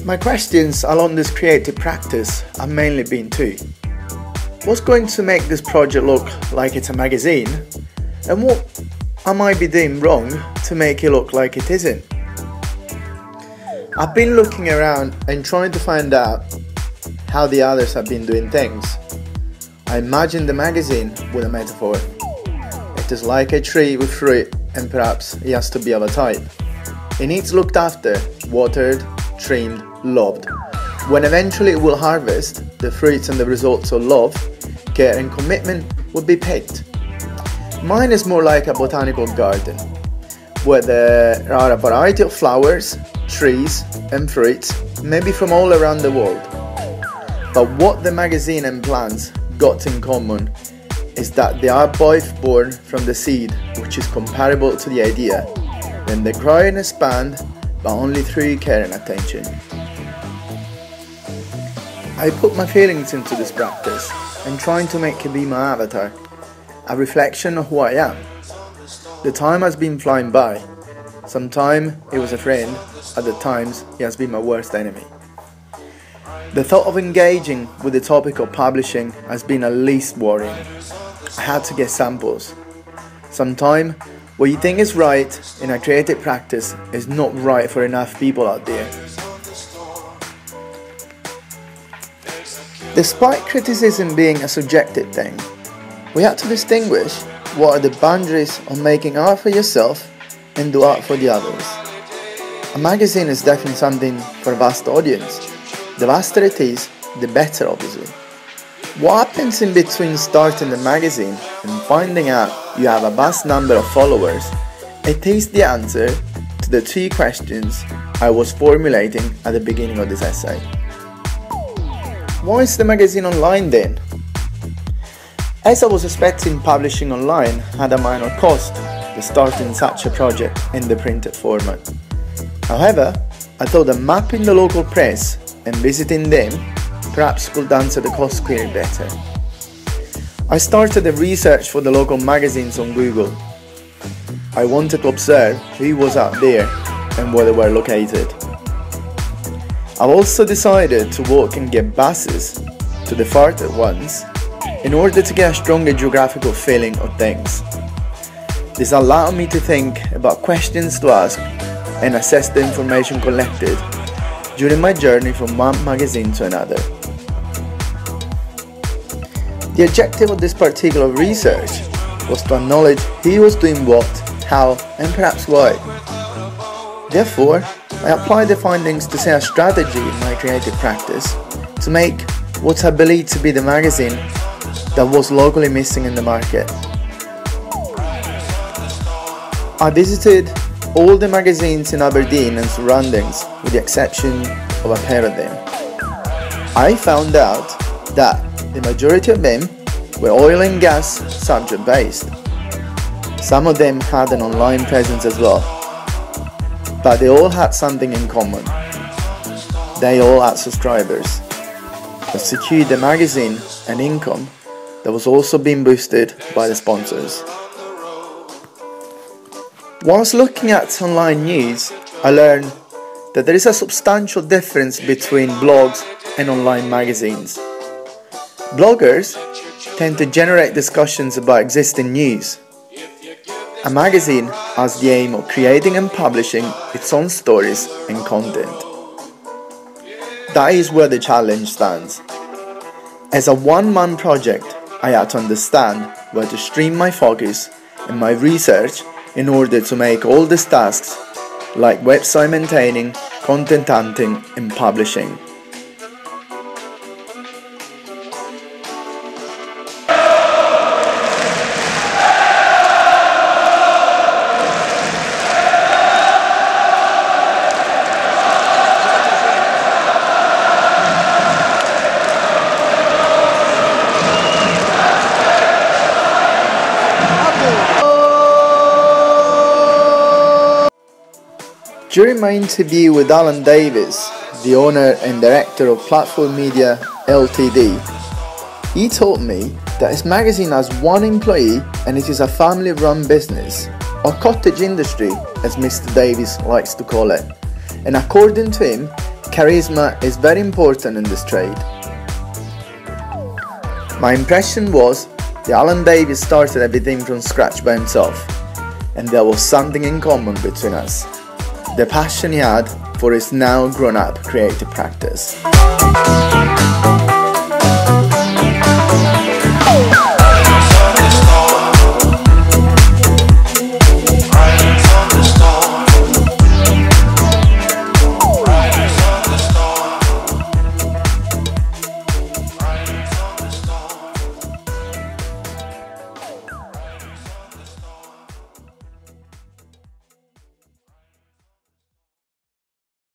My questions along this creative practice have mainly been two. What's going to make this project look like it's a magazine? And what I might be doing wrong to make it look like it isn't? I've been looking around and trying to find out how the others have been doing things. I imagine the magazine with a metaphor. It is like a tree with fruit, and perhaps it has to be of a type. It needs looked after, watered, trimmed, loved. When eventually it will harvest, the fruits and the results of love, care and commitment will be picked. Mine is more like a botanical garden, where there are a variety of flowers, trees and fruits, maybe from all around the world. But what the magazine and plants got in common is that they are both born from the seed, which is comparable to the idea. Then they grow and expand, but only through care and attention. I put my feelings into this practice and trying to make it be my avatar, a reflection of who I am. The time has been flying by. Sometimes it was a friend, other times it has been my worst enemy. The thought of engaging with the topic of publishing has been at least worrying. I had to get samples. Sometimes what you think is right in a creative practice is not right for enough people out there. Despite criticism being a subjective thing, we have to distinguish what are the boundaries of making art for yourself and do art for the others. A magazine is definitely something for a vast audience. The vaster it is, the better obviously. What happens in between starting the magazine and finding out you have a vast number of followers? It is the answer to the two questions I was formulating at the beginning of this essay. Why is the magazine online then? As I was expecting publishing online had a minor cost to starting such a project in the printed format. However, I thought that mapping the local press and visiting them perhaps could answer the cost query better. I started the research for the local magazines on Google. I wanted to observe who was out there and where they were located. I've also decided to walk and get buses to the farther ones in order to get a stronger geographical feeling of things. This allowed me to think about questions to ask and assess the information collected during my journey from one magazine to another. The objective of this particular research was to acknowledge who was doing what, how and perhaps why. Therefore, I applied the findings to set a strategy in my creative practice to make what I believe to be the magazine that was locally missing in the market. I visited all the magazines in Aberdeen and surroundings with the exception of a pair of them. I found out that the majority of them were oil and gas subject based. Some of them had an online presence as well. But they all had something in common. They all had subscribers that secured the magazine an income that was also being boosted by the sponsors. Whilst looking at online news, I learned that there is a substantial difference between blogs and online magazines. Bloggers tend to generate discussions about existing news. A magazine has the aim of creating and publishing its own stories and content. That is where the challenge stands. As a one-man project, I had to understand where to stream my focus and my research in order to make all these tasks, like website maintaining, content hunting and publishing. During my interview with Alan Davis, the owner and director of Platform Media Ltd, he told me that his magazine has one employee and it is a family-run business, or cottage industry as Mr. Davis likes to call it. And according to him, charisma is very important in this trade. My impression was that Alan Davis started everything from scratch by himself, and there was something in common between us: the passion he had for his now grown-up creative practice.